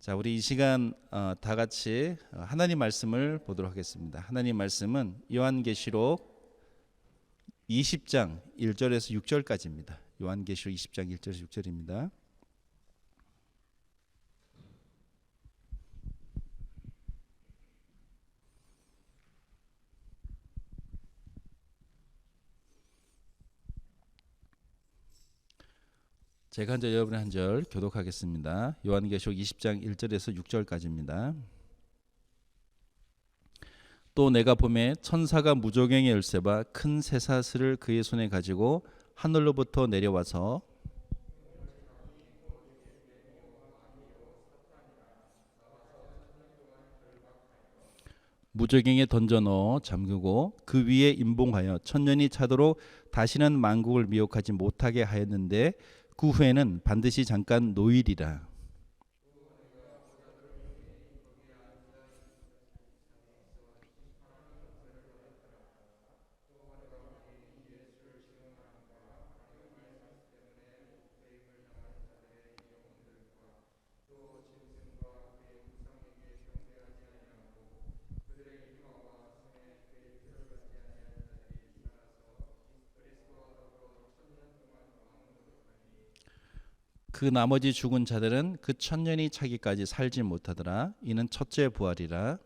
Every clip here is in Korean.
자, 우리 이 시간 다 같이 하나님 말씀을 보도록 하겠습니다. 하나님 말씀은 요한계시록 20장 1절에서 6절까지입니다. 요한계시록 20장 1절에서 6절입니다. 제가 한 절, 여러분의 한 절 교독하겠습니다. 요한계시록 20장 1절에서 6절까지입니다. 또 내가 보매 천사가 무저갱의 열쇠와 큰 쇠사슬을 그의 손에 가지고 하늘로부터 내려와서 무저갱에 던져 넣어 잠그고 그 위에 임봉하여 천년이 차도록 다시는 만국을 미혹하지 못하게 하였는데 그 후에는 반드시 잠깐 노일이라. 그 나머지 죽은 자들은 그 천년이 차기까지 살지 못하더라. 이는 첫째 부활이라.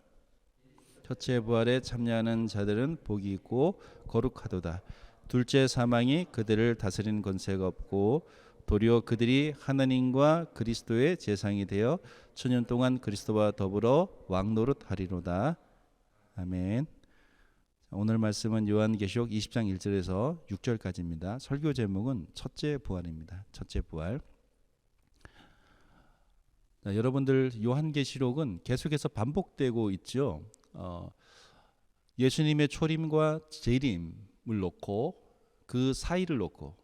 첫째 부활에 참여하는 자들은 복이 있고 거룩하도다. 둘째 사망이 그들을 다스리는 권세가 없고 도리어 그들이 하나님과 그리스도의 제상이 되어 천년 동안 그리스도와 더불어 왕노릇하리로다. 아멘. 오늘 말씀은 요한계시록 20장 1절에서 6절까지입니다. 설교 제목은 첫째 부활입니다. 첫째 부활. 자, 여러분들 요한계시록은 계속해서 반복되고 있죠. 예수님의 초림과 재림을 놓고 그 사이를 놓고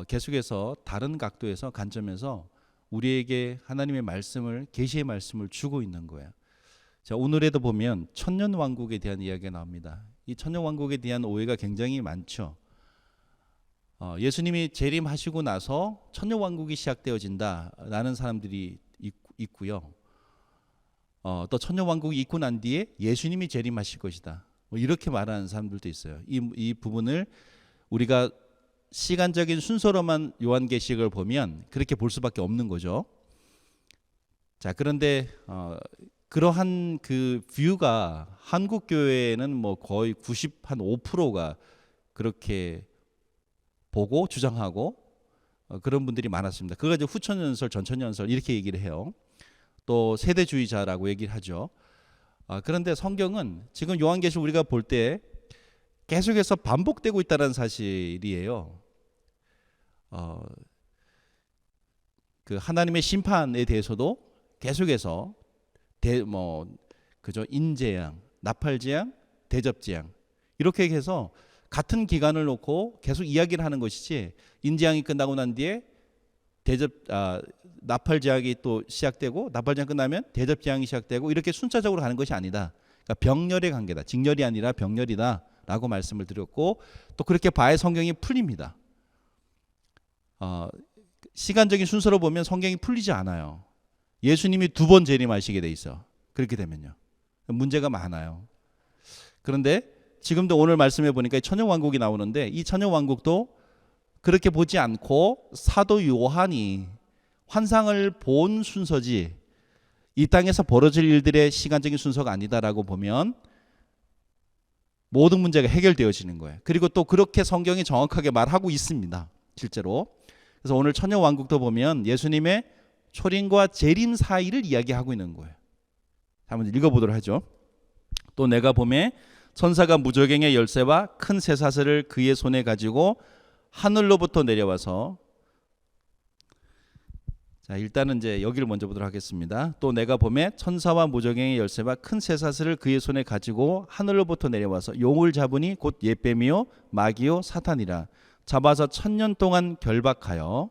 계속해서 다른 각도에서 관점에서 우리에게 하나님의 말씀을, 계시의 말씀을 주고 있는 거예요. 자, 오늘에도 보면 천년 왕국에 대한 이야기가 나옵니다. 이 천년 왕국에 대한 오해가 굉장히 많죠. 예수님이 재림하시고 나서 천년 왕국이 시작되어진다라는 사람들이 있고요. 또 천년 왕국이 있고 난 뒤에 예수님이 재림하실 것이다. 이렇게 말하는 사람들도 있어요. 이 부분을 우리가 시간적인 순서로만 요한계시록을 보면 그렇게 볼 수밖에 없는 거죠. 자, 그런데 그러한 그 뷰가 한국 교회에는 뭐 거의 95%가 그렇게 보고 주장하고 그런 분들이 많았습니다. 그거 이제 후천연설, 전천연설 이렇게 얘기를 해요. 또 세대주의자라고 얘기를 하죠. 그런데 성경은 지금 요한계시록 우리가 볼 때 계속해서 반복되고 있다는 사실이에요. 그 하나님의 심판에 대해서도 계속해서 그죠, 인재양, 나팔재앙, 대접재앙 이렇게 해서 같은 기간을 놓고 계속 이야기를 하는 것이지, 인재앙이 끝나고 난 뒤에 나팔재앙이 또 시작되고 나팔재앙 끝나면 대접재앙이 시작되고 이렇게 순차적으로 가는 것이 아니다. 그러니까 병렬의 관계다. 직렬이 아니라 병렬이다라고 말씀을 드렸고, 또 그렇게 봐야 성경이 풀립니다. 시간적인 순서로 보면 성경이 풀리지 않아요. 예수님이 2번 재림하시게 돼 있어. 그렇게 되면요, 문제가 많아요. 그런데 지금도 오늘 말씀해 보니까 천년왕국이 나오는데, 이 천년왕국도 그렇게 보지 않고 사도 요한이 환상을 본 순서지 이 땅에서 벌어질 일들의 시간적인 순서가 아니다라고 보면 모든 문제가 해결되어지는 거예요. 그리고 또 그렇게 성경이 정확하게 말하고 있습니다, 실제로. 그래서 오늘 천년왕국도 보면 예수님의 초림과 재림 사이를 이야기하고 있는 거예요. 한번 읽어보도록 하죠. 또 내가 보매 천사가 무저갱의 열쇠와 큰 쇠사슬을 그의 손에 가지고 하늘로부터 내려와서, 자, 일단은 이제 여기를 먼저 보도록 하겠습니다. 또 내가 보매 천사와 무저갱의 열쇠와 큰 쇠사슬을 그의 손에 가지고 하늘로부터 내려와서 용을 잡으니 곧 옛뱀이요 마귀요 사탄이라. 잡아서 천년 동안 결박하여.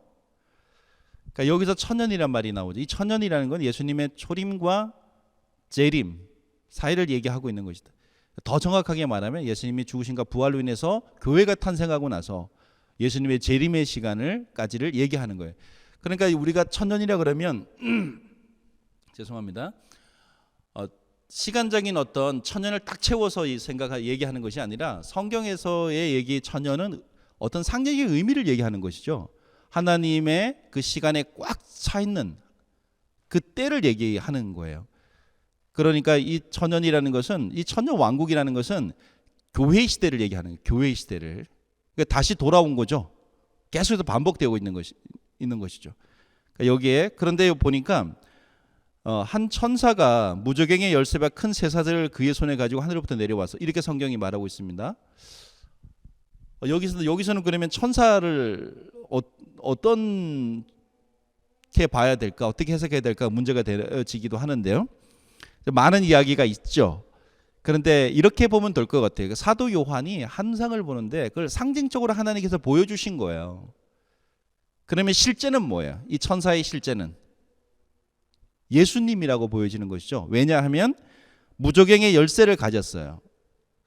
그러니까 여기서 천년이란 말이 나오죠. 이 천년이라는 건 예수님의 초림과 재림 사이를 얘기하고 있는 것이다. 더 정확하게 말하면 예수님이 죽으심과 부활로 인해서 교회가 탄생하고 나서 예수님의 재림의 시간을까지를 얘기하는 거예요. 그러니까 우리가 천년이라 그러면 죄송합니다. 시간적인 어떤 천년을 딱 채워서 얘기하는 것이 아니라 성경에서의 얘기 천년은 어떤 상징의 의미를 얘기하는 것이죠. 하나님의 그 시간에 꽉 차 있는 그 때를 얘기하는 거예요. 그러니까 이 천년이라는 것은, 이 천년 왕국이라는 것은 교회 시대를 얘기하는 거예요. 교회 시대를. 그러니까 다시 돌아온 거죠. 계속해서 반복되고 있는 것이죠. 그러니까 여기에, 그런데 보니까 한 천사가 무저갱의 열쇠와 큰 쇠사슬을 그의 손에 가지고 하늘로부터 내려와서, 이렇게 성경이 말하고 있습니다. 여기서는 그러면 천사를 어떻게 봐야 될까, 어떻게 해석해야 될까 문제가 되어지기도 하는데요. 많은 이야기가 있죠. 그런데 이렇게 보면 될 것 같아요. 사도 요한이 환상을 보는데 그걸 상징적으로 하나님께서 보여주신 거예요. 그러면 실제는 뭐예요? 이 천사의 실제는 예수님이라고 보여지는 것이죠. 왜냐하면 무저갱의 열쇠를 가졌어요.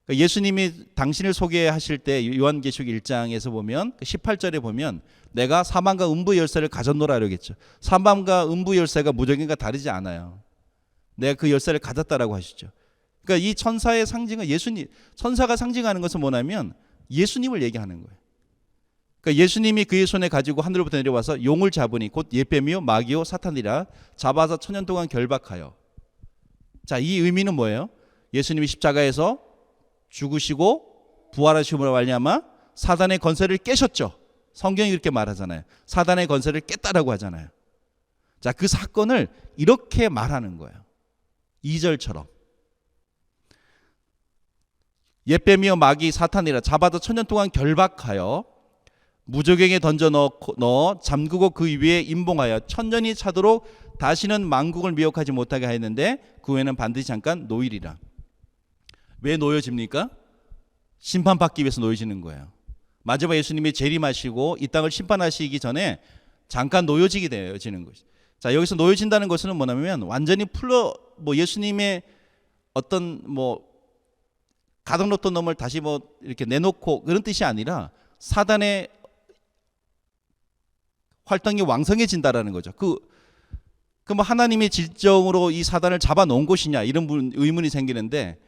예수님이 당신을 소개하실 때 요한계시록 1장에서 보면 18절에 보면 내가 사망과 음부 열쇠를 가졌노라 그러겠죠. 사망과 음부 열쇠가 무저갱과 다르지 않아요. 내가 그 열쇠를 가졌다라고 하시죠. 그러니까 이 천사의 상징은 예수님, 천사가 상징하는 것은 뭐냐면 예수님을 얘기하는 거예요. 그러니까 예수님이 그의 손에 가지고 하늘로부터 내려와서 용을 잡으니 곧 예뱀이요 마귀요 사탄이라 잡아서 천년 동안 결박하여. 자, 이 의미는 뭐예요? 예수님이 십자가에서 죽으시고 부활하심으로 말미암아 사단의 권세를 깨셨죠. 성경이 그렇게 말하잖아요. 사단의 권세를 깼다라고 하잖아요. 자, 그 사건을 이렇게 말하는 거예요. 2절처럼. 옛뱀이여 마귀 사탄이라 잡아서 천년 동안 결박하여 무저갱에 던져 넣어 잠그고 그 위에 임봉하여 천년이 차도록 다시는 만국을 미혹하지 못하게 하였는데 그 후에는 반드시 잠깐 놓이리라. 왜 놓여집니까? 심판받기 위해서 놓여지는 거예요. 마지막 예수님이 재림하시고 이 땅을 심판하시기 전에 잠깐 놓여지게 되어지는 것이죠. 자, 여기서 놓여진다는 것은 뭐냐면 완전히 예수님의 어떤 가둬놓던 놈을 다시 이렇게 내놓고 그런 뜻이 아니라 사단의 활동이 왕성해진다라는 거죠. 하나님의 질정으로 이 사단을 잡아놓은 것이냐 이런 의문이 생기는데,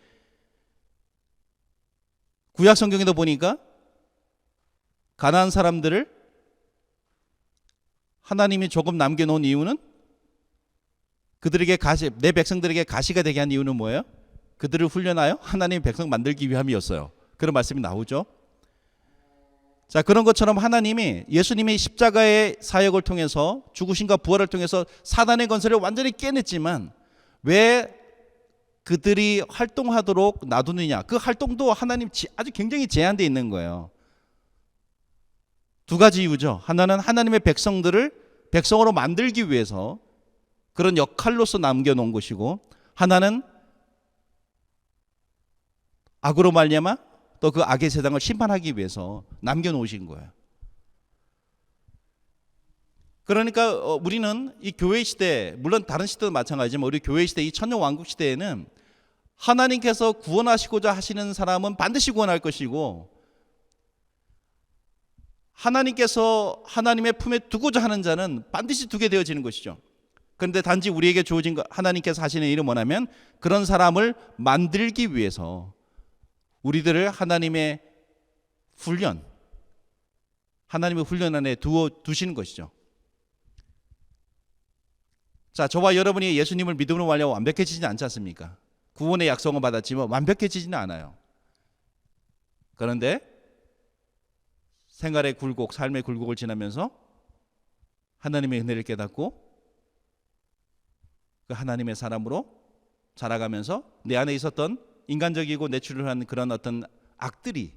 구약 성경에도 보니까 가나안 사람들을 하나님이 조금 남겨놓은 이유는 그들에게 내 백성들에게 가시가 되게 한 이유는 뭐예요? 그들을 훈련하여 하나님의 백성 만들기 위함이었어요. 그런 말씀이 나오죠. 자, 그런 것처럼 하나님이 예수님의 십자가의 사역을 통해서 죽으심과 부활을 통해서 사단의 권세를 완전히 깨냈지만 왜 그들이 활동하도록 놔두느냐? 그 활동도 하나님 아주 굉장히 제한되어 있는 거예요. 두 가지 이유죠. 하나는 하나님의 백성들을 백성으로 만들기 위해서 그런 역할로서 남겨놓은 것이고, 하나는 악으로 말미암아 또 그 악의 세상을 심판하기 위해서 남겨놓으신 거예요. 그러니까 우리는 이 교회 시대, 물론 다른 시대도 마찬가지지만 우리 교회 시대, 이 천년 왕국 시대에는 하나님께서 구원하시고자 하시는 사람은 반드시 구원할 것이고, 하나님께서 하나님의 품에 두고자 하는 자는 반드시 두게 되어지는 것이죠. 그런데 단지 우리에게 주어진 하나님께서 하시는 일은 뭐냐면 그런 사람을 만들기 위해서 우리들을 하나님의 훈련 안에 두시는 것이죠. 자, 저와 여러분이 예수님을 믿음으로 말하면 완벽해지지 않지 않습니까? 구원의 약속은 받았지만 완벽해지지는 않아요. 그런데 생활의 굴곡, 삶의 굴곡을 지나면서 하나님의 은혜를 깨닫고 그 하나님의 사람으로 자라가면서 내 안에 있었던 인간적이고 내추럴한 그런 어떤 악들이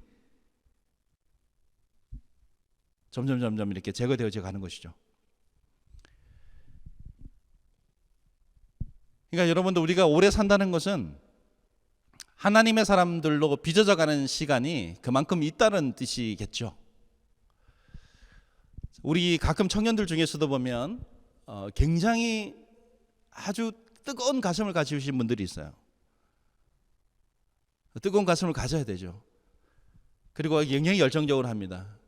점점 이렇게 제거되어져 가는 것이죠. 그러니까 여러분들, 우리가 오래 산다는 것은 하나님의 사람들로 빚어져 가는 시간이 그만큼 있다는 뜻이겠죠. 우리 가끔 청년들 중에서도 보면 굉장히 아주 뜨거운 가슴을 가지신 분들이 있어요. 뜨거운 가슴을 가져야 되죠. 그리고 굉장히 열정적으로 합니다.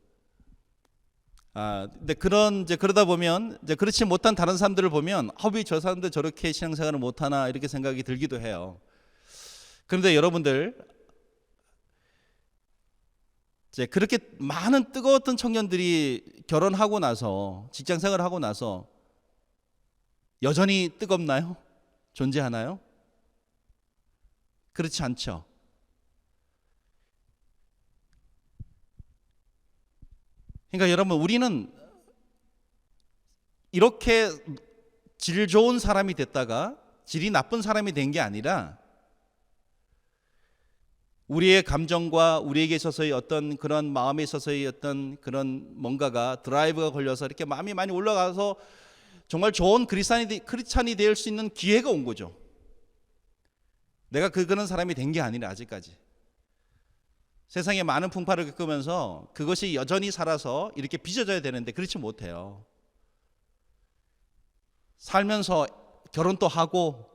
근데 이제 그러다 보면 이제 그렇지 못한 다른 사람들을 보면 왜 저 사람들 저렇게 신앙생활을 못하나 이렇게 생각이 들기도 해요. 그런데 여러분들 이제 그렇게 많은 뜨거웠던 청년들이 결혼하고 나서 직장 생활을 하고 나서 여전히 뜨겁나요? 존재하나요? 그렇지 않죠. 그러니까 여러분 우리는 이렇게 질 좋은 사람이 됐다가 질이 나쁜 사람이 된 게 아니라 우리의 감정과 우리에게 있어서의 어떤 그런 마음에 있어서의 어떤 그런 뭔가가 드라이브가 걸려서 이렇게 마음이 많이 올라가서 정말 좋은 크리스찬이 될 수 있는 기회가 온 거죠. 내가 그런 사람이 된 게 아니라 아직까지 세상에 많은 풍파를 겪으면서 그것이 여전히 살아서 이렇게 빚어져야 되는데 그렇지 못해요. 살면서 결혼도 하고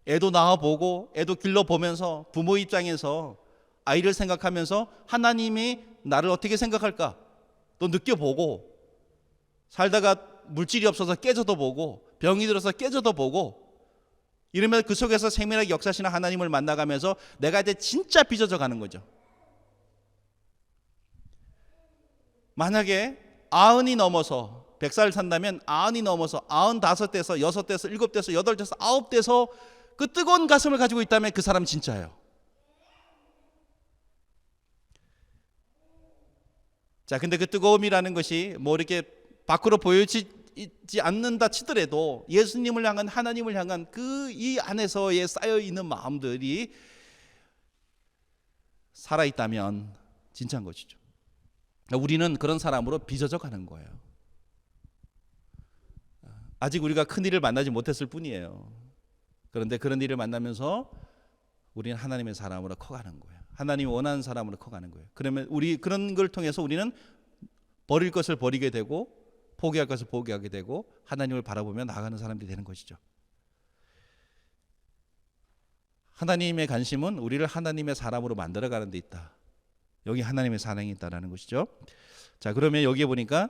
애도 낳아보고 애도 길러보면서 부모 입장에서 아이를 생각하면서 하나님이 나를 어떻게 생각할까 또 느껴보고 살다가 물질이 없어서 깨져도 보고 병이 들어서 깨져도 보고 이러면 그 속에서 생명의 역사시는 하나님을 만나가면서 내가 이제 진짜 빚어져 가는 거죠. 만약에 90이 넘어서 100살 산다면 90이 넘어서 95대에서 6대에서 7대에서 8대에서 9대에서 그 뜨거운 가슴을 가지고 있다면 그 사람 진짜예요. 자, 근데 그 뜨거움이라는 것이 뭐 이렇게 밖으로 보여지지 않는다 치더라도 예수님을 향한 하나님을 향한 그 이 안에서의 쌓여 있는 마음들이 살아 있다면 진짜인 것이죠. 우리는 그런 사람으로 빚어져 가는 거예요. 아직 우리가 큰 일을 만나지 못했을 뿐이에요. 그런데 그런 일을 만나면서 우리는 하나님의 사람으로 커가는 거예요. 하나님이 원하는 사람으로 커가는 거예요. 그러면 우리 그런 걸 통해서 우리는 버릴 것을 버리게 되고 포기할 것을 포기하게 되고 하나님을 바라보며 나아가는 사람들이 되는 것이죠. 하나님의 관심은 우리를 하나님의 사람으로 만들어가는 데 있다. 여기 하나님의 사랑이 있다라는 것이죠. 자, 그러면 여기에 보니까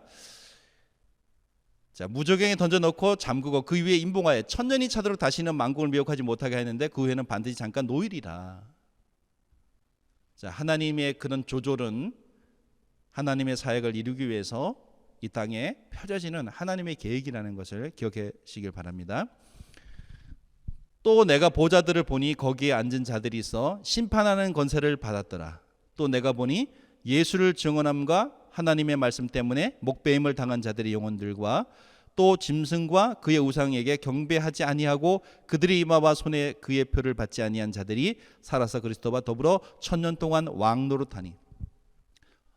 자, 무저갱에 던져놓고 잠그고 그 위에 임봉하여 천년이 차도록 다시는 만국을 미혹하지 못하게 했는데 그 후에는 반드시 잠깐 노일이라. 자, 하나님의 그런 조절은 하나님의 사역을 이루기 위해서 이 땅에 펴져지는 하나님의 계획이라는 것을 기억하시길 바랍니다. 또 내가 보좌들을 보니 거기에 앉은 자들이 있어 심판하는 권세를 받았더라. 또 내가 보니 예수를 증언함과 하나님의 말씀 때문에 목배임을 당한 자들의 영혼들과 또 짐승과 그의 우상에게 경배하지 아니하고 그들의 이마와 손에 그의 표를 받지 아니한 자들이 살아서 그리스도와 더불어 천년 동안 왕노릇하니.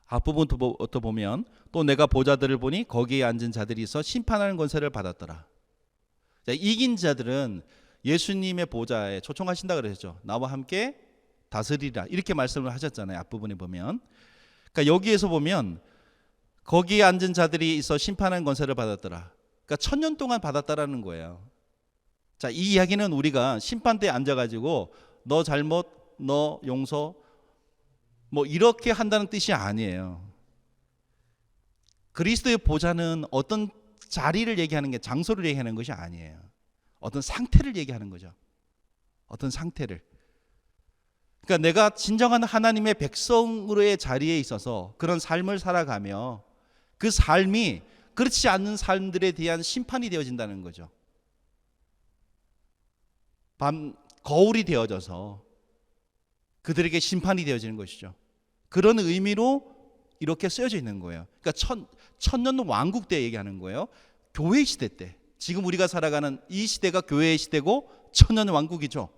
앞부분부터 보면 또 내가 보좌들을 보니 거기에 앉은 자들이 있어 심판하는 권세를 받았더라. 자, 이긴 자들은 예수님의 보좌에 초청하신다 그랬죠. 나와 함께 다스리라 이렇게 말씀을 하셨잖아요. 앞부분에 보면. 그러니까 여기에서 보면 거기에 앉은 자들이 있어 심판하는 권세를 받았더라. 그러니까 천년 동안 받았다라는 거예요. 자, 이 이야기는 우리가 심판대에 앉아가지고 너 잘못, 너 용서 뭐 이렇게 한다는 뜻이 아니에요. 그리스도의 보좌는 어떤 자리를 얘기하는 게 장소를 얘기하는 것이 아니에요. 어떤 상태를 얘기하는 거죠. 어떤 상태를. 그러니까 내가 진정한 하나님의 백성으로의 자리에 있어서 그런 삶을 살아가며 그 삶이 그렇지 않는 삶들에 대한 심판이 되어진다는 거죠. 거울이 되어져서 그들에게 심판이 되어지는 것이죠. 그런 의미로 이렇게 쓰여져 있는 거예요. 그러니까 천년 왕국 때 얘기하는 거예요. 교회 시대 때. 지금 우리가 살아가는 이 시대가 교회의 시대고 천년 왕국이죠.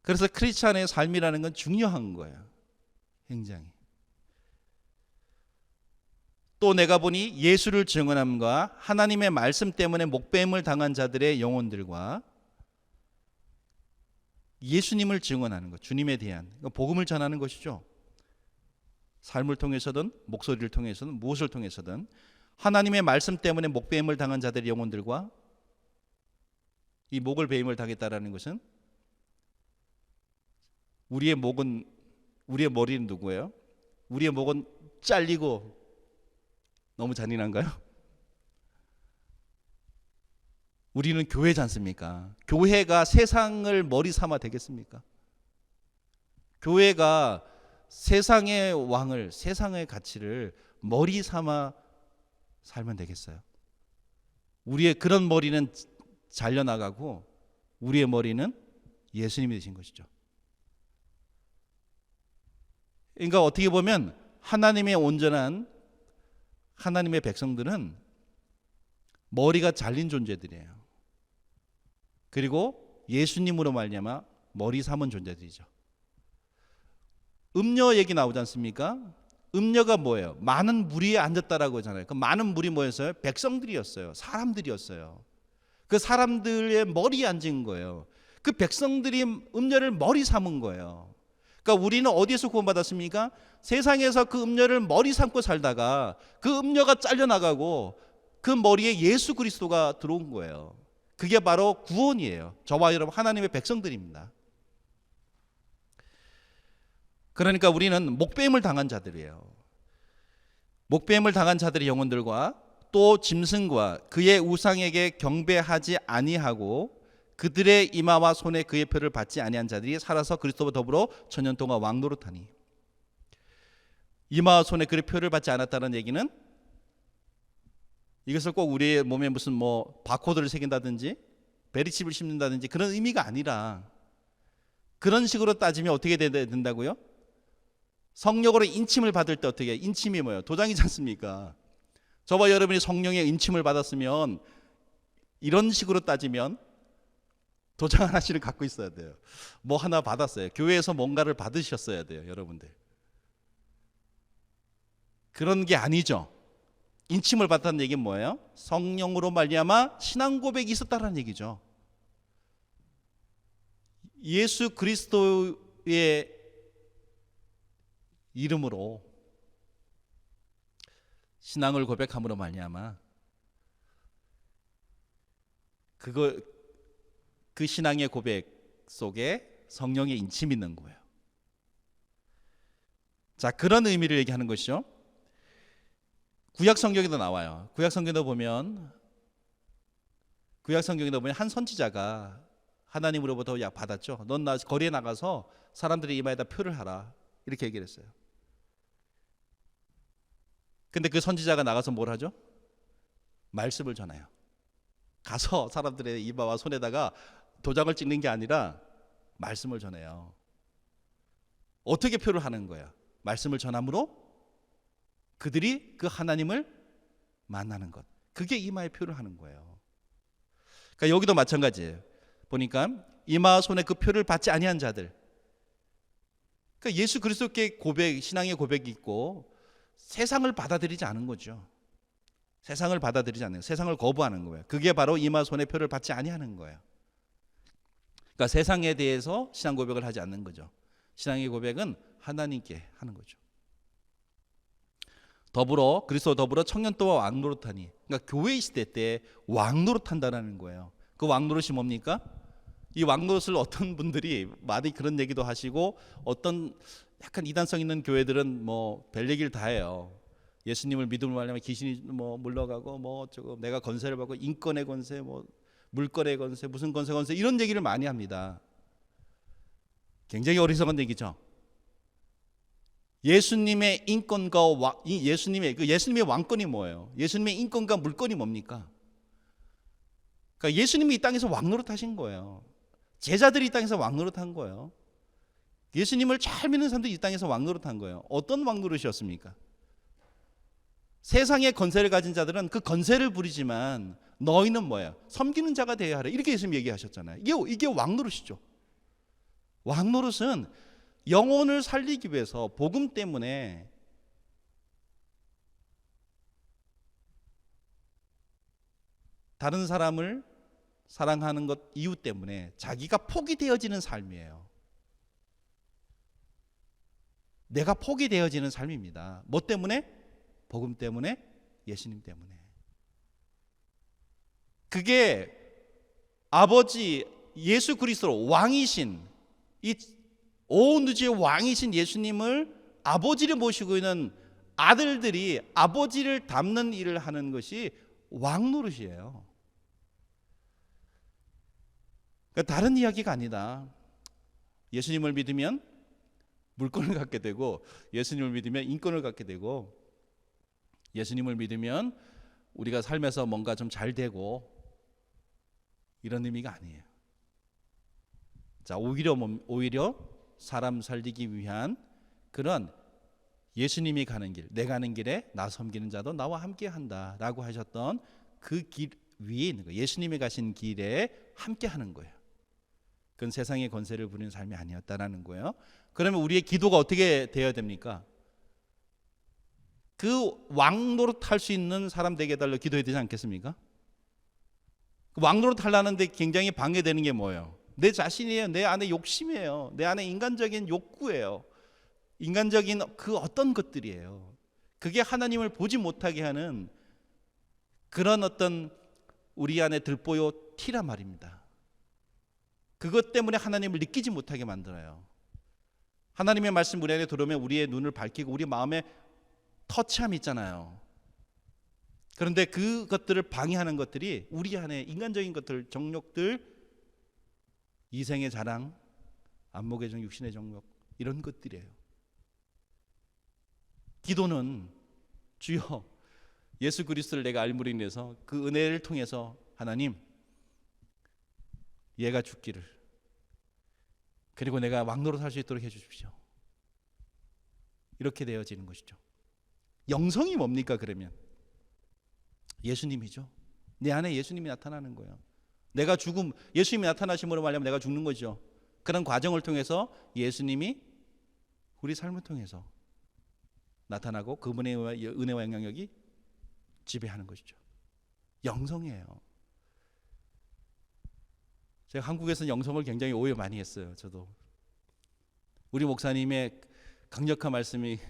그래서 크리스찬의 삶이라는 건 중요한 거예요. 굉장히. 또 내가 보니 예수를 증언함과 하나님의 말씀 때문에 목배임을 당한 자들의 영혼들과 예수님을 증언하는 것, 주님에 대한 복음을 전하는 것이죠. 삶을 통해서든 목소리를 통해서든 무엇을 통해서든 하나님의 말씀 때문에 목배임을 당한 자들의 영혼들과 이 목을 배임을 당했다라는 것은 우리의 목은 우리의 머리는 누구예요? 우리의 목은 잘리고 너무 잔인한가요? 우리는 교회지 않습니까? 교회가 세상을 머리 삼아 되겠습니까? 교회가 세상의 왕을, 세상의 가치를 머리 삼아 살면 되겠어요? 우리의 그런 머리는 잘려나가고 우리의 머리는 예수님이 되신 것이죠. 그러니까 어떻게 보면 하나님의 온전한 하나님의 백성들은 머리가 잘린 존재들이에요. 그리고 예수님으로 말미암아 머리 삼은 존재들이죠. 음녀 얘기 나오지 않습니까? 음녀가 뭐예요? 많은 무리에 앉았다라고 하잖아요. 그 많은 무리 뭐였어요? 백성들이었어요. 사람들이었어요. 그 사람들의 머리에 앉은 거예요. 그 백성들이 음녀를 머리 삼은 거예요. 그러니까 우리는 어디에서 구원받았습니까? 세상에서 그 음녀를 머리 삼고 살다가 그 음녀가 잘려나가고 그 머리에 예수 그리스도가 들어온 거예요. 그게 바로 구원이에요. 저와 여러분 하나님의 백성들입니다. 그러니까 우리는 목배임을 당한 자들이에요. 목배임을 당한 자들의 영혼들과 또 짐승과 그의 우상에게 경배하지 아니하고 그들의 이마와 손에 그의 표를 받지 아니한 자들이 살아서 그리스도와 더불어 천년 동안 왕노릇하니. 이마와 손에 그의 표를 받지 않았다는 얘기는 이것을 꼭 우리의 몸에 무슨 뭐 바코드를 새긴다든지 베리칩을 심는다든지 그런 의미가 아니라, 그런 식으로 따지면 어떻게 된다고요? 성령으로 인침을 받을 때 어떻게, 인침이 뭐예요? 도장이지 않습니까? 저와 여러분이 성령의 인침을 받았으면 이런 식으로 따지면 도장 하나씩을 갖고 있어야 돼요. 뭐 하나 받았어요. 교회에서 뭔가를 받으셨어야 돼요, 여러분들. 그런 게 아니죠. 인침을 받았다는 얘기는 뭐예요? 성령으로 말미암아 신앙 고백이 있었다는 얘기죠. 예수 그리스도의 이름으로 신앙을 고백함으로 말미암아 그 신앙의 고백 속에 성령의 인침이 있는 거예요. 자, 그런 의미를 얘기하는 것이죠. 구약 성경에도 나와요. 구약 성경에도 보면 한 선지자가 하나님으로부터 약 받았죠. 넌 나 거리에 나가서 사람들의 이마에다 표를 하라, 이렇게 얘기를 했어요. 근데 그 선지자가 나가서 뭘 하죠? 말씀을 전해요. 가서 사람들의 이마와 손에다가 도장을 찍는 게 아니라 말씀을 전해요. 어떻게 표를 하는 거야? 말씀을 전함으로 그들이 그 하나님을 만나는 것, 그게 이마에 표를 하는 거예요. 그러니까 여기도 마찬가지예요. 보니까 이마와 손에 그 표를 받지 아니한 자들, 그러니까 예수 그리스도께 고백, 신앙의 고백이 있고 세상을 받아들이지 않은 거죠. 세상을 받아들이지 않는, 세상을 거부하는 거예요. 그게 바로 이마 손에 표를 받지 아니하는 거예요. 그러니까 세상에 대해서 신앙 고백을 하지 않는 거죠. 신앙의 고백은 하나님께 하는 거죠. 그리스도 더불어 청년 동안 왕노릇하니, 그러니까 교회 시대 때 왕노릇한다라는 거예요. 그 왕노릇이 뭡니까? 이 왕노릇을 어떤 분들이 많이 그런 얘기도 하시고, 어떤 약간 이단성 있는 교회들은 뭐 별 얘기를 다 해요. 예수님을 믿음으로 말하면 귀신이 뭐 물러가고 뭐 어쩌고, 내가 권세를 받고, 인권의 권세, 뭐 물권의 권세, 무슨 권세 이런 얘기를 많이 합니다. 굉장히 어리석은 얘기죠. 예수님의 인권과 예수님의 왕권이 뭐예요? 예수님의 인권과 물권이 뭡니까? 그러니까 예수님이 이 땅에서 왕노릇하신 거예요. 제자들이 이 땅에서 왕노릇한 거예요. 예수님을 잘 믿는 사람들이 이 땅에서 왕노릇한 거예요. 어떤 왕노릇이었습니까? 세상의 권세를 가진 자들은 그 권세를 부리지만 너희는 뭐예요? 섬기는 자가 되어야 하라, 이렇게 예수님 얘기하셨잖아요. 이게 왕노릇이죠. 왕노릇은 영혼을 살리기 위해서 복음 때문에 다른 사람을 사랑하는 것 이유 때문에 자기가 폭이 되어지는 삶이에요. 내가 폭이 되어지는 삶입니다. 뭐 때문에? 복음 때문에, 예수님 때문에. 그게 아버지 예수 그리스도 왕이신, 이 온 우주의 왕이신 예수님을 아버지를 모시고 있는 아들들이 아버지를 닮는 일을 하는 것이 왕노릇이에요. 그러니까 다른 이야기가 아니다. 예수님을 믿으면 물권을 갖게 되고, 예수님을 믿으면 인권을 갖게 되고, 예수님을 믿으면 우리가 삶에서 뭔가 좀 잘 되고, 이런 의미가 아니에요. 자, 오히려 사람 살리기 위한 그런 예수님이 가는 길, 내 가는 길에 나 섬기는 자도 나와 함께 한다라고 하셨던 그 길 위에 있는 거예요. 예수님이 가신 길에 함께 하는 거예요. 그건 세상의 권세를 부리는 삶이 아니었다라는 거예요. 그러면 우리의 기도가 어떻게 되어야 됩니까? 그 왕노릇 할 수 있는 사람 되게 해달라고 기도해야 되지 않겠습니까? 왕노릇 하려는데 굉장히 방해되는 게 뭐예요? 내 자신이에요. 내 안에 욕심이에요. 내 안에 인간적인 욕구예요. 인간적인 그 어떤 것들이에요. 그게 하나님을 보지 못하게 하는 그런 어떤 우리 안에 들보요 티란 말입니다. 그것 때문에 하나님을 느끼지 못하게 만들어요. 하나님의 말씀 우리 안에 들어오면 우리의 눈을 밝히고 우리 마음에 터치함이 있잖아요. 그런데 그것들을 방해하는 것들이 우리 안에 인간적인 것들, 정욕들, 이생의 자랑, 안목의 정, 육신의 정욕, 이런 것들이에요. 기도는 주여 예수 그리스도를 내가 알므로 인해서 그 은혜를 통해서 하나님 얘가 죽기를, 그리고 내가 왕노릇 할 수 있도록 해주십시오. 이렇게 되어지는 것이죠. 영성이 뭡니까? 그러면 예수님이죠. 내 안에 예수님이 나타나는 거예요. 내가 죽음, 예수님이 나타나심으로 말하면 내가 죽는 거죠. 그런 과정을 통해서 예수님이 우리 삶을 통해서 나타나고 그분의 은혜와 영향력이 지배하는 것이죠. 영성이에요. 제가 한국에서는 영성을 굉장히 오해 많이 했어요. 저도 우리 목사님의 강력한 말씀이,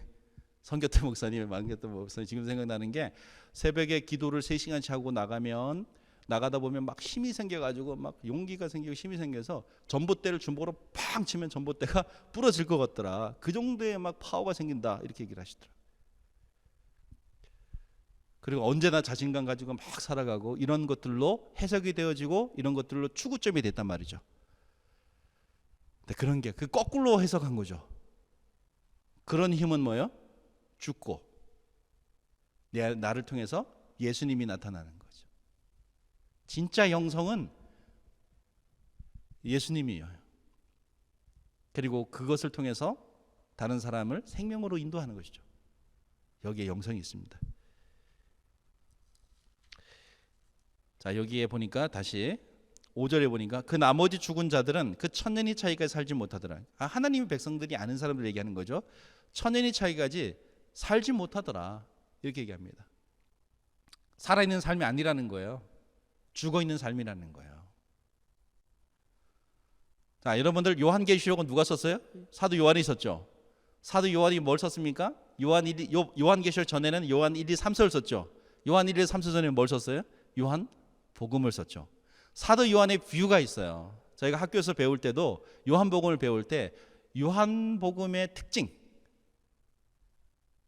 성교태 목사님의 만겼던 목사님, 지금 생각나는 게 새벽에 기도를 3시간씩 하고 나가다 보면 막 힘이 생겨가지고 막 용기가 생기고 힘이 생겨서 전봇대를 주먹으로 팡 치면 전봇대가 부러질 것 같더라. 그 정도의 막 파워가 생긴다, 이렇게 얘기를 하시더라고요. 그리고 언제나 자신감 가지고 막 살아가고 이런 것들로 해석이 되어지고 이런 것들로 추구점이 됐단 말이죠. 근데 그런 게 그 거꾸로 해석한 거죠. 그런 힘은 뭐예요? 죽고 나를 통해서 예수님이 나타나는 거죠. 진짜 영성은 예수님이에요. 그리고 그것을 통해서 다른 사람을 생명으로 인도하는 것이죠. 여기에 영성이 있습니다. 자, 여기에 보니까 다시 5절에 보니까 그 나머지 죽은 자들은 그 천년이 차이까지 살지 못하더라. 하나님의 백성들이 아는 사람들 얘기하는 거죠. 천년이 차이까지 살지 못하더라, 이렇게 얘기합니다. 살아있는 삶이 아니라는 거예요. 죽어있는 삶이라는 거예요. 자, 여러분들 요한계시록은 누가 썼어요? 사도 요한이 썼죠. 사도 요한이 뭘 썼습니까? 요한계시록 전에는 요한 1, 2, 3서를 썼죠. 요한 1, 2, 3서 전에는 뭘 썼어요? 요한 복음을 썼죠. 사도 요한의 뷰가 있어요. 저희가 학교에서 배울 때도 요한복음을 배울 때 요한복음의 특징,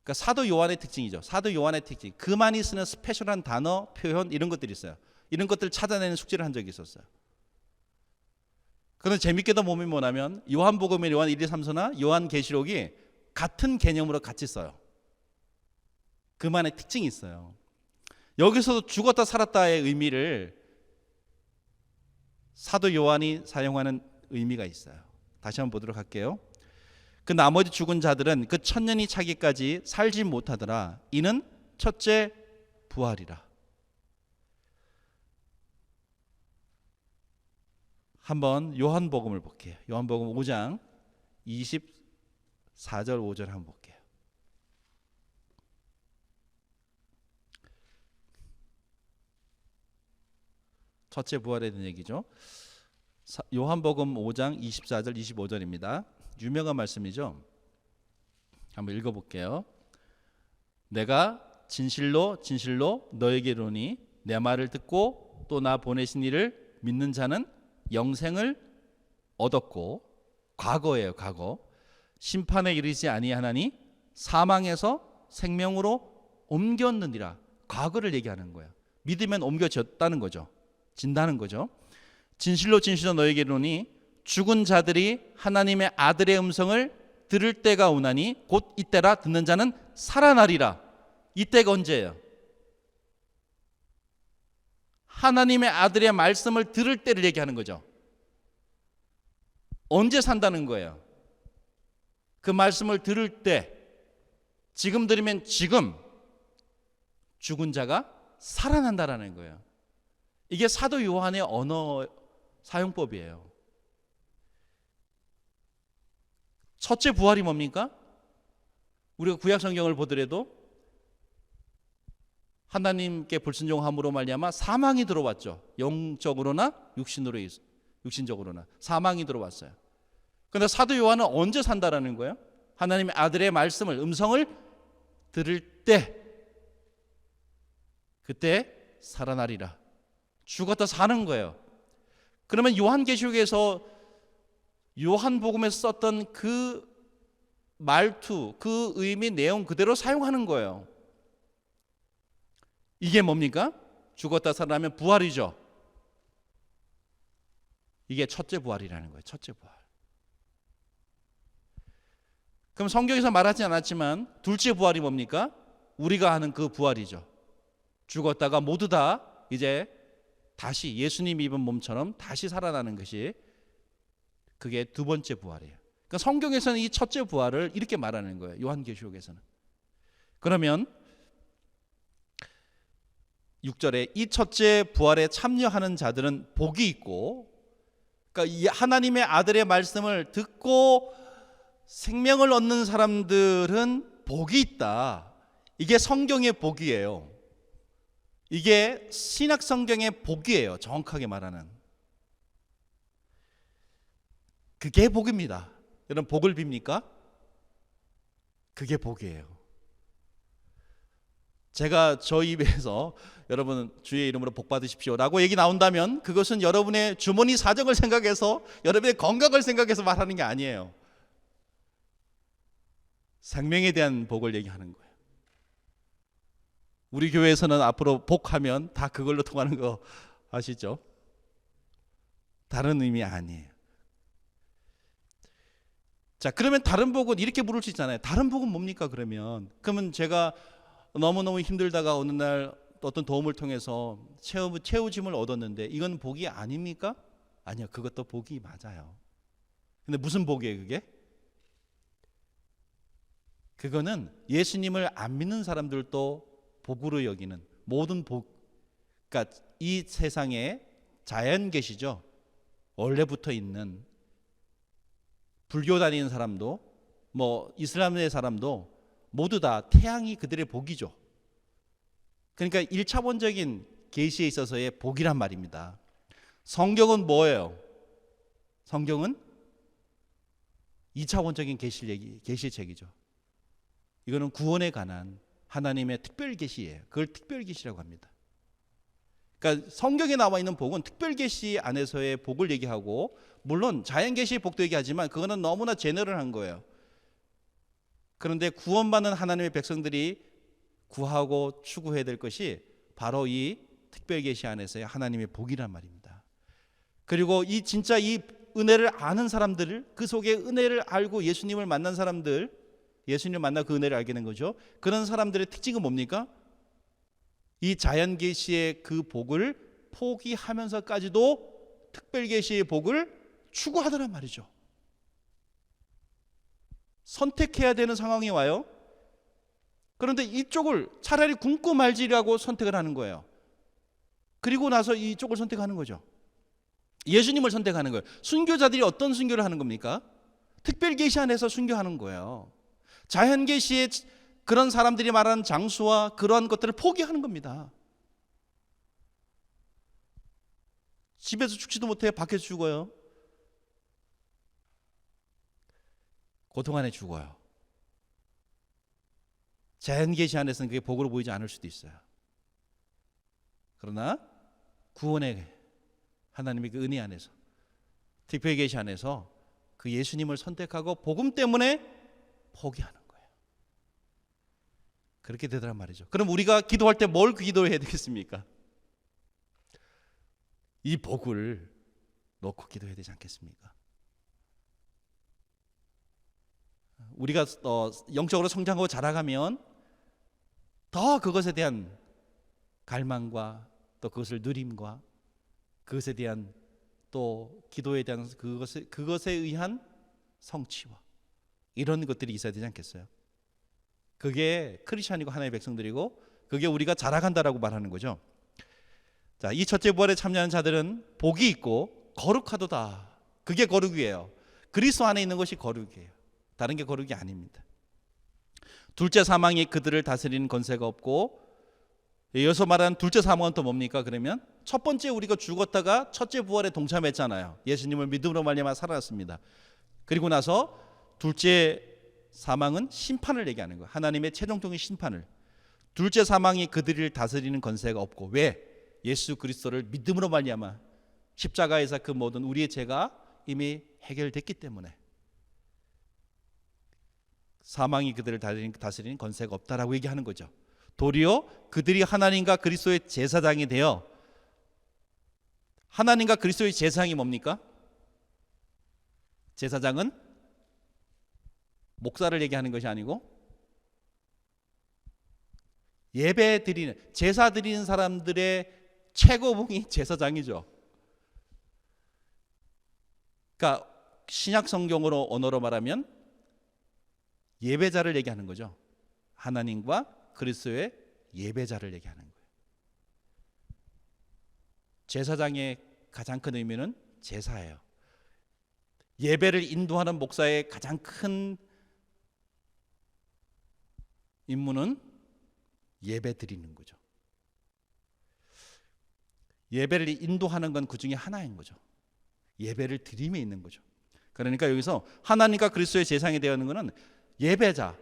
그러니까 사도 요한의 특징이죠. 사도 요한의 특징, 그만이 쓰는 스페셜한 단어, 표현, 이런 것들이 있어요. 이런 것들을 찾아내는 숙제를 한 적이 있었어요. 그런데 재밌게도 보면 뭐냐면 요한복음의 요한 1, 2, 3서나 요한계시록이 같은 개념으로 같이 써요. 그만의 특징이 있어요. 여기서도 죽었다 살았다의 의미를 사도 요한이 사용하는 의미가 있어요. 다시 한번 보도록 할게요. 그 나머지 죽은 자들은 그 천년이 차기까지 살지 못하더라. 이는 첫째 부활이라. 한번 요한복음을 볼게요. 요한복음 5장 24절 5절 한번 볼게요. 첫째 부활에 대한 얘기죠. 요한복음 5장 24절 25절입니다. 유명한 말씀이죠. 한번 읽어볼게요. 내가 진실로 진실로 너에게 이르노니 내 말을 듣고 또 나 보내신 이를 믿는 자는 영생을 얻었고, 과거예요, 과거. 심판에 이르지 아니하나니 사망에서 생명으로 옮겼느니라. 과거를 얘기하는 거예요. 믿으면 옮겨졌다는 거죠. 진다는 거죠. 진실로 진실로 너에게 이르노니 죽은 자들이 하나님의 아들의 음성을 들을 때가 오나니 곧 이때라. 듣는 자는 살아나리라. 이때가 언제예요? 하나님의 아들의 말씀을 들을 때를 얘기하는 거죠. 언제 산다는 거예요? 그 말씀을 들을 때, 지금 들으면 지금 죽은 자가 살아난다라는 거예요. 이게 사도 요한의 언어 사용법이에요. 첫째 부활이 뭡니까? 우리가 구약 성경을 보더라도 하나님께 불순종함으로 말미암아 사망이 들어왔죠. 영적으로나 육신적으로나 사망이 들어왔어요. 그런데 사도 요한은 언제 산다라는 거예요? 하나님의 아들의 말씀을, 음성을 들을 때, 그때 살아나리라. 죽었다 사는 거예요. 그러면 요한계시록에서 요한복음에서 썼던 그 말투, 그 의미, 내용 그대로 사용하는 거예요. 이게 뭡니까? 죽었다 살아나면 부활이죠. 이게 첫째 부활이라는 거예요. 첫째 부활. 그럼 성경에서 말하지 않았지만 둘째 부활이 뭡니까? 우리가 하는 그 부활이죠. 죽었다가 모두 다 이제 다시 예수님 입은 몸처럼 다시 살아나는 것이, 그게 두 번째 부활이에요. 그러니까 성경에서는 이 첫째 부활을 이렇게 말하는 거예요. 요한계시록에서는. 그러면 6절에 이 첫째 부활에 참여하는 자들은 복이 있고, 그러니까 이 하나님의 아들의 말씀을 듣고 생명을 얻는 사람들은 복이 있다. 이게 성경의 복이에요. 이게 신약 성경의 복이에요. 정확하게 말하는. 그게 복입니다. 여러분 복을 빕니까? 그게 복이에요. 제가 저 입에서 여러분 주의 이름으로 복 받으십시오 라고 얘기 나온다면 그것은 여러분의 주머니 사정을 생각해서, 여러분의 건강을 생각해서 말하는 게 아니에요. 생명에 대한 복을 얘기하는 거예요. 우리 교회에서는 앞으로 복하면 다 그걸로 통하는 거 아시죠? 다른 의미 아니에요. 자, 그러면 다른 복은 이렇게 물을 수 있잖아요. 다른 복은 뭡니까 그러면? 그러면 제가 너무너무 힘들다가 어느 날 어떤 도움을 통해서 채우짐을 얻었는데 이건 복이 아닙니까? 아니요, 그것도 복이 맞아요. 근데 무슨 복이에요 그게? 그거는 예수님을 안 믿는 사람들도 복으로 여기는 모든 복, 그러니까 이 세상에 자연 계시죠. 원래부터 있는 불교 다니는 사람도 뭐 이슬람의 사람도 모두 다 태양이 그들의 복이죠. 그러니까 1차원적인 계시에 있어서의 복이란 말입니다. 성경은 뭐예요? 성경은 2차원적인 계시의 책이죠. 이거는 구원에 관한 하나님의 특별 계시예요. 그걸 특별 계시라고 합니다. 그러니까 성경에 나와 있는 복은 특별 계시 안에서의 복을 얘기하고, 물론 자연 계시의 복도 얘기하지만 그거는 너무나 제너럴한 거예요. 그런데 구원받는 하나님의 백성들이 구하고 추구해야 될 것이 바로 이 특별 계시 안에서의 하나님의 복이란 말입니다. 그리고 이 진짜 이 은혜를 아는 사람들, 그 속에 은혜를 알고 예수님을 만난 사람들, 예수님을 만나 그 은혜를 알게 된 거죠. 그런 사람들의 특징은 뭡니까? 이 자연 계시의 그 복을 포기하면서까지도 특별 계시의 복을 추구하더란 말이죠. 선택해야 되는 상황이 와요. 그런데 이쪽을 차라리 굶고 말지라고 선택을 하는 거예요. 그리고 나서 이쪽을 선택하는 거죠. 예수님을 선택하는 거예요. 순교자들이 어떤 순교를 하는 겁니까? 특별 계시 안에서 순교하는 거예요. 자연 계시의 그런 사람들이 말하는 장수와 그러한 것들을 포기하는 겁니다. 집에서 죽지도 못해 밖에서 죽어요. 고통 안에 죽어요. 자연 계시 안에서는 그게 복으로 보이지 않을 수도 있어요. 그러나 구원의 하나님의 그 은혜 안에서, 특별 계시 안에서 그 예수님을 선택하고 복음 때문에 포기하는 거예요. 그렇게 되더란 말이죠. 그럼 우리가 기도할 때 뭘 기도해야 되겠습니까? 이 복을 놓고 기도해야 되지 않겠습니까? 우리가 영적으로 성장하고 자라가면 더 그것에 대한 갈망과 또 그것을 누림과 그것에 대한 또 기도에 대한 그것에 의한 성취와 이런 것들이 있어야 되지 않겠어요? 그게 크리스천이고 하나님의 백성들이고 그게 우리가 자라간다라고 말하는 거죠. 자, 이 첫째 부활에 참여하는 자들은 복이 있고 거룩하도다. 그게 거룩이에요. 그리스도 안에 있는 것이 거룩이에요. 다른 게 거룩이 아닙니다. 둘째 사망이 그들을 다스리는 권세가 없고, 여기서 말하는 둘째 사망은 또 뭡니까? 그러면 첫 번째 우리가 죽었다가 첫째 부활에 동참했잖아요. 예수님을 믿음으로 말미암아 살아났습니다. 그리고 나서 둘째 사망은 심판을 얘기하는 거예요. 하나님의 최종적인 심판을. 둘째 사망이 그들을 다스리는 권세가 없고, 왜? 예수 그리스도를 믿음으로 말미암아 십자가에서 그 모든 우리의 죄가 이미 해결됐기 때문에 사망이 그들을 다스리는 권세가 없다라고 얘기하는 거죠. 도리어 그들이 하나님과 그리스도의 제사장이 되어, 하나님과 그리스도의 제사장이 뭡니까? 제사장은 목사를 얘기하는 것이 아니고 예배 드리는, 제사 드리는 사람들의 최고봉이 제사장이죠. 그러니까 신약 성경으로 언어로 말하면 예배자를 얘기하는 거죠. 하나님과 그리스도의 예배자를 얘기하는 거예요. 제사장의 가장 큰 의미는 제사예요. 예배를 인도하는 목사의 가장 큰 임무는 예배 드리는 거죠. 예배를 인도하는 건 그 중에 하나인 거죠. 예배를 드림에 있는 거죠. 그러니까 여기서 하나님과 그리스도의 제사장이 되는 것은 예배자,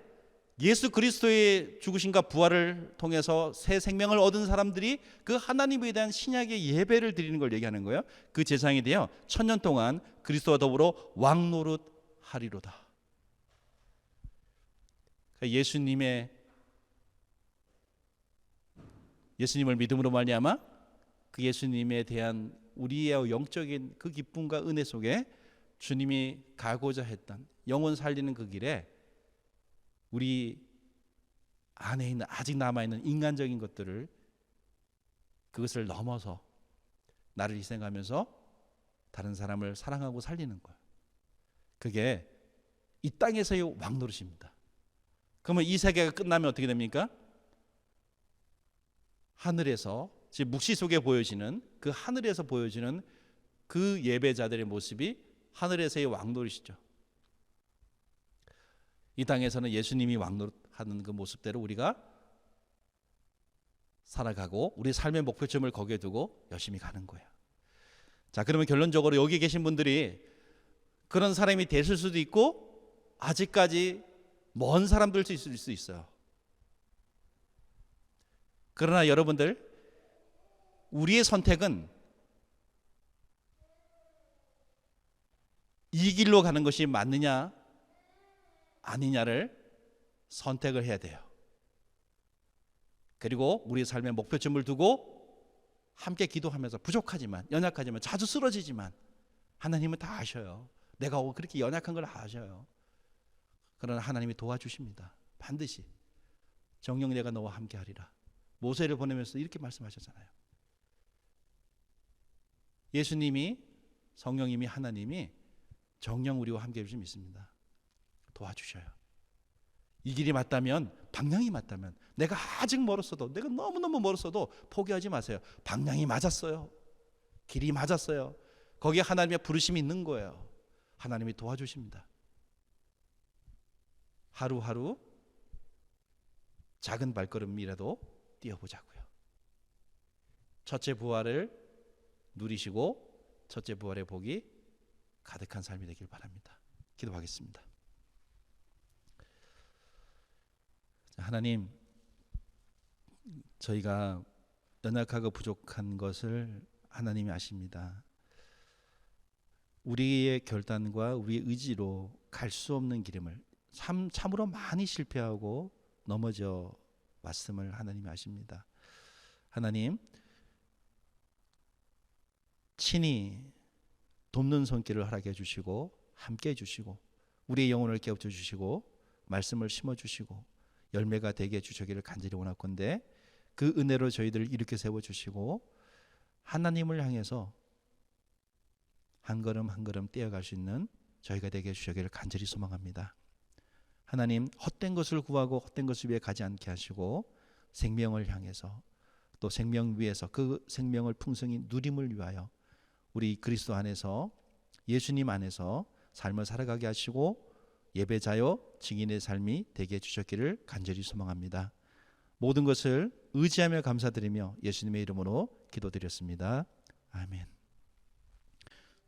예수 그리스도의 죽으심과 부활을 통해서 새 생명을 얻은 사람들이 그 하나님에 대한 신약의 예배를 드리는 걸 얘기하는 거예요. 그 제사장이 되어 천년 동안 그리스도와 더불어 왕노릇 하리로다. 그러니까 예수님을 믿음으로 말미암아 그 예수님에 대한 우리의 영적인 그 기쁨과 은혜 속에 주님이 가고자 했던 영혼 살리는 그 길에 우리 안에 있는 아직 남아있는 인간적인 것들을, 그것을 넘어서 나를 희생하면서 다른 사람을 사랑하고 살리는 거예요. 그게 이 땅에서의 왕노릇입니다. 그러면 이 세계가 끝나면 어떻게 됩니까? 하늘에서, 즉 묵시 속에 보여지는 그 하늘에서 보여지는 그 예배자들의 모습이 하늘에서의 왕노릇이죠. 이 땅에서는 예수님이 왕노릇하는 그 모습대로 우리가 살아가고 우리 삶의 목표점을 거기에 두고 열심히 가는 거예요. 자, 그러면 결론적으로 여기 계신 분들이 그런 사람이 되실 수도 있고 아직까지 먼 사람들 있을 수 있어요. 그러나 여러분들, 우리의 선택은 이 길로 가는 것이 맞느냐 아니냐를 선택을 해야 돼요. 그리고 우리의 삶의 목표점을 두고 함께 기도하면서, 부족하지만, 연약하지만, 자주 쓰러지지만 하나님은 다 아셔요. 내가 그렇게 연약한 걸 아셔요. 그러나 하나님이 도와주십니다. 반드시 정녕 내가 너와 함께 하리라. 모세를 보내면서 이렇게 말씀하셨잖아요. 예수님이, 성령님이, 하나님이 정녕 우리와 함께 해주실 수 믿습니다. 도와주셔요. 이 길이 맞다면, 방향이 맞다면, 내가 아직 멀었어도, 내가 너무너무 멀었어도 포기하지 마세요. 방향이 맞았어요. 길이 맞았어요. 거기에 하나님의 부르심이 있는 거예요. 하나님이 도와주십니다. 하루하루 작은 발걸음이라도 뛰어보자고요. 첫째 부활을 누리시고 첫째 부활의 복이 가득한 삶이 되길 바랍니다. 기도하겠습니다. 하나님, 저희가 연약하고 부족한 것을 하나님이 아십니다. 우리의 결단과 우리의 의지로 갈 수 없는 길임을, 참으로 많이 실패하고 넘어져 말씀을 하나님이 하십니다. 하나님 친히 돕는 손길을 허락해 주시고 함께 해 주시고 우리의 영혼을 깨우쳐 주시고 말씀을 심어 주시고 열매가 되게 해 주시기를 간절히 원하건대 그 은혜로 저희들을 일으켜 세워 주시고 하나님을 향해서 한 걸음 한 걸음 떼어갈 수 있는 저희가 되게 해 주시기를 간절히 소망합니다. 하나님 헛된 것을 구하고 헛된 것을 위해 가지 않게 하시고 생명을 향해서 또 생명 위에서 그 생명을 풍성히 누림을 위하여 우리 그리스도 안에서 예수님 안에서 삶을 살아가게 하시고 예배자요 증인의 삶이 되게 해주셨기를 간절히 소망합니다. 모든 것을 의지하며 감사드리며 예수님의 이름으로 기도드렸습니다. 아멘.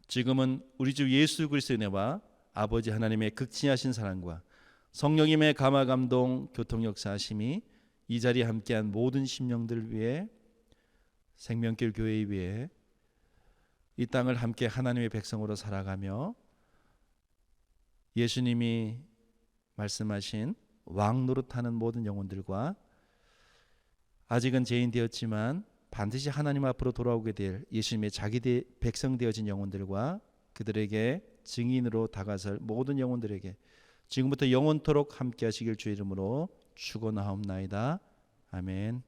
지금은 우리 주 예수 그리스도의 은혜와 아버지 하나님의 극진하신 사랑과 성령님의 감화 감동 교통 역사하심이 이 자리에 함께한 모든 심령들을 위해 생명길 교회 위에 이 땅을 함께 하나님의 백성으로 살아가며 예수님이 말씀하신 왕 노릇하는 모든 영혼들과 아직은 죄인 되었지만 반드시 하나님 앞으로 돌아오게 될 예수님의 자기 백성 되어진 영혼들과 그들에게 증인으로 다가설 모든 영혼들에게 지금부터 영원토록 함께 하시길 주의 이름으로 축원하옵나이다. 아멘.